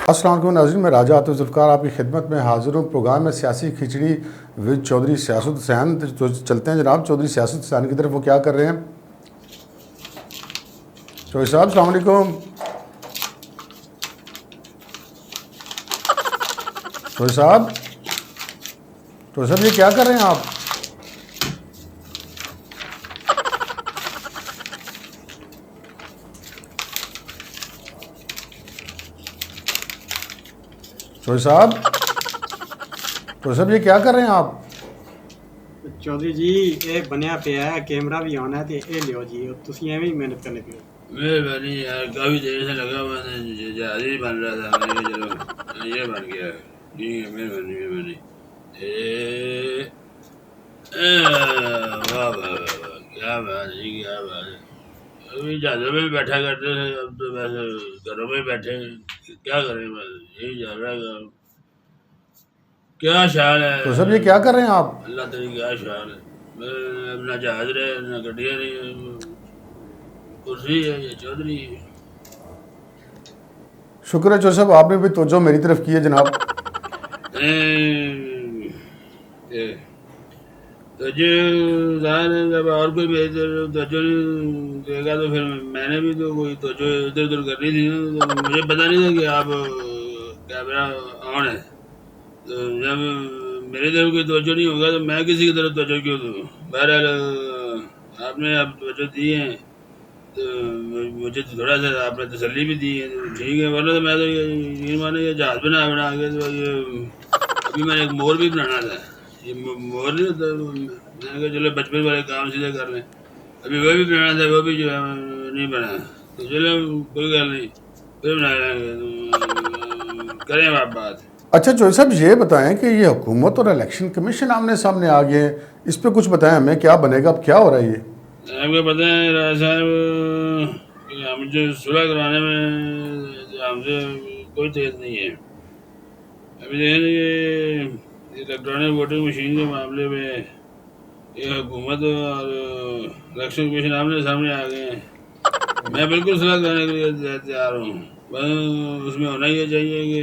السلام علیکم ناظرین، میں راجہ عاطف ذوالفقار آپ کی خدمت میں حاضر ہوں پروگرام میں سیاسی کھچڑی ود چودھری سیاست حسین. تو چلتے ہیں جناب چودھری سیاست حسین کی طرف. وہ کیا کر رہے ہیں؟ چودھری صاحب السلام علیکم. چودھری صاحب یہ کیا کر رہے ہیں آپ؟ چودھری صاحب یہ کیا کر رہے ہیں آپ؟ چودھری جی یہ بنیا پیا ہے، کیمرہ بھی آنا ہے تو یہ لیو جی، تسی ایویں ہی محنت کرنے پہ. مہربانی یار، کافی دیر سے لگا ہوا تھا، جہاز ہی بن رہا تھا، میں نے کہا چلو یہ بن گیا. ٹھیک ہے، مہربانی. واہ واہ واہ، کیا بات ہے، کیا بات ہے. ابھی جہازوں میں بیٹھا کرتے تھے، اب تو ویسے گھروں میں بیٹھے ہیں. کیا کریں، بس یہی چل رہا ہے. کیا خیال ہے چودھری صاحب یہ کیا کر رہے ہیں آپ؟ اللہ تعالی کیا خیال ہے. نہ جہاز رہے، نہ گڈیاں نہیں، کرسی ہے یہ چودھری. شکر ہے چودھری صاحب، آپ نے بھی توجہ میری طرف کی ہے جناب. توجہ ظاہر ہے جب اور کوئی توجہ نہیں دے گا تو پھر میں نے بھی تو کوئی توجہ ادھر ادھر کرنی تھی نا. تو مجھے پتا نہیں تھا کہ آپ کیمرہ آن ہے. تو جب میری طرف کوئی توجہ نہیں ہوگا تو میں کسی کی طرف توجہ کیوں دوں. بہرحال آپ نے اب توجہ دی ہے تو مجھے تھوڑا سا آپ نے تسلی بھی دی ہے، تو ٹھیک ہے. ورنہ تو میں تو یہ مانے یہ جہاز بنا کے تو یہ ابھی میں نے ایک مور بھی بنانا تھا. یہ مور نہیں ہوتا، میں نے کہا چلو بچپن والے کام سیدھے کر لیں. ابھی وہ بھی بنانا تھا، وہ بھی جو ہے نہیں بنا. تو چلو کوئی گل نہیں، پھر بنا لیں گے. کریں آپ بات. اچھا چودھری صاحب یہ بتائیں کہ یہ حکومت اور الیکشن کمیشن آمنے سامنے آ گئے ہیں، اس پہ کچھ بتائیں ہمیں، کیا بنے گا، اب کیا ہو رہا ہے یہ؟ آپ کو پتہ ہے راج صاحب کہ ہم جو صلح کرانے میں ہم سے کوئی تیز نہیں ہے. ابھی دیکھیں کہ الیکٹرانک ووٹنگ مشین کے معاملے میں یہ حکومت اور الیکشن کمیشن آمنے سامنے آ گئے ہیں. میں بالکل صلح کرانے کے لیے تیار ہوں. بس اس میں ہونا یہ چاہیے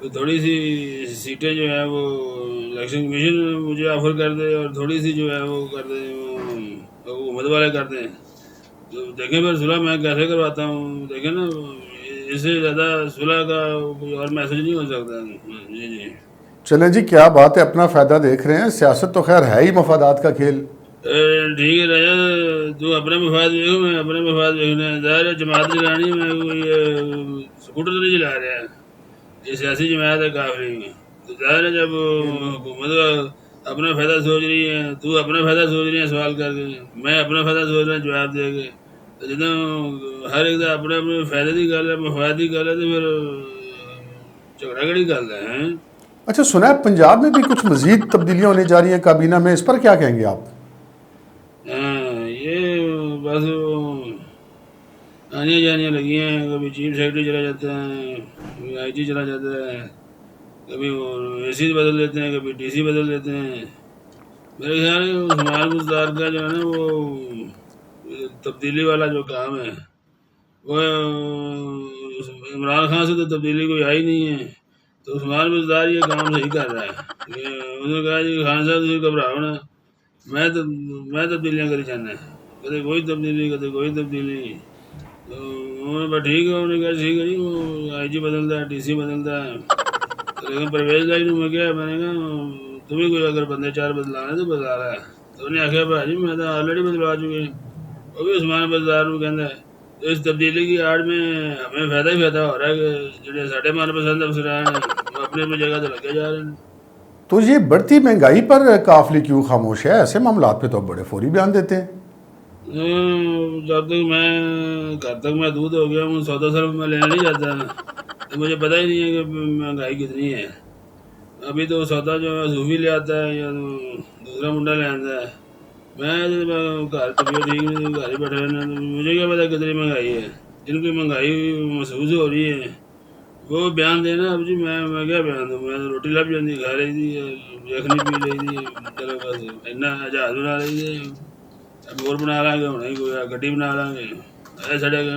کہ تھوڑی سی سیٹیں جو ہے وہ الیکشن کمیشن مجھے آفر کر دے اور تھوڑی سی جو ہے وہ کر دیں حکومت والے کر دیں. تو دیکھیں پھر صلح میں کیسے کرواتا ہوں. دیکھیں نا، اس سے زیادہ صلح کا کوئی اور میسج نہیں ہو سکتا. جی چلیں جی، کیا بات ہے، اپنا فائدہ دیکھ رہے ہیں. سیاست تو خیر ہے ہی مفادات کا کھیل. ٹھیک ہے راجا، تو اپنے مفاد دیکھو، میں اپنے مفاد دیکھنا ہے. ظاہر جماعت چلانی میں کوئی سکوٹر تو نہیں چلا رہا ہے، یہ سیاسی جماعت ہے کافی. تو ظاہر ہے جب حکومت اپنا فائدہ سوچ رہی ہے، تو اپنا فائدہ سوچ رہی ہے سوال کر کے، میں اپنا فائدہ سوچ رہا ہوں جواب دے کے. تو جتنا ہر ایک اپنے اپنے فائدے کی گل ہے، مفاد کی گل ہے، تو پھر جھگڑا کیڑی گل ہے. اچھا سنا ہے پنجاب میں بھی کچھ مزید تبدیلیاں ہونے جا رہی ہیں کابینہ میں، اس پر کیا کہیں گے آپ؟ یہ بس آنیاں جانیاں لگی ہیں. کبھی چیف سیکرٹری چلا جاتا ہے، کبھی آئی جی چلا جاتا ہے، کبھی وہ اے سی بدل دیتے ہیں، کبھی ڈی سی بدل دیتے ہیں. میرے خیال میں عثمان بزدار کا جو ہے نا وہ تبدیلی والا جو کام ہے وہ عمران خان سے تو تبدیلی کوئی آئی نہیں ہے. تو عثمان بزدار یہ کام صحیح کر رہا ہے. انہوں نے کہا جی خان صاحب تھی گھبراؤ نا، میں تبدیلیاں کری چاہنا ہے، کدے کوئی تبدیلی کدے کوئی تبدیلی. تو انہوں نے بس ٹھیک ہے، انہوں نے کہا ٹھیک ہے جی، وہ آئی جی بدلتا ہے، ڈی سی بدلتا ہے. لیکن پرویز لائی نے میں کیا، میں نے کہا تمہیں کوئی اگر بندے چار بدلانے تو بدلا رہا ہے. تو انہیں آخیا بھائی میں تو آلریڈی بدلوا چکے ہیں. وہ بھی عثمان بزدار کو کہنا ہے. تو اس تبدیلی کی آڑ میں ہمیں فائدہ ہی فائدہ ہو رہا ہے کہ جڑے ساڈے من پسند افسران ہیں وہ اپنی اپنی جگہ تو لگے جا رہے ہیں. تو یہ بڑھتی مہنگائی پر قافلی کیوں خاموش ہے؟ ایسے معاملات پہ تو بڑے فوری بیان دیتے ہیں. جب تک میں گھر تک محدود ہو گیا ہوں، سودا صرف میں لینے نہیں جاتا، تو مجھے پتہ ہی نہیں ہے کہ مہنگائی کتنی ہے. ابھی تو سودا جو ہے صوفی لے آتا ہے یا دوسرا منڈا لے آتا ہے. میں گھر طبیعت ٹھیک نہیں، گھر ہی بیٹھے رہنا. مجھے کیا پتا کتنی مہنگائی ہے. جن کی مہنگائی محسوس ہو رہی ہے وہ بیان دینا. اب جی میں کیا بیان دوں، میں روٹی لب جاتی کھا رہی تھی، یخنی پی رہی تھی، چلو بس اتنا جہاز بنا رہی تھی، اب اور بنا لیں گے، ہونا ہی کوئی گڈی بنا لیں گے. ایسے سڑے گئے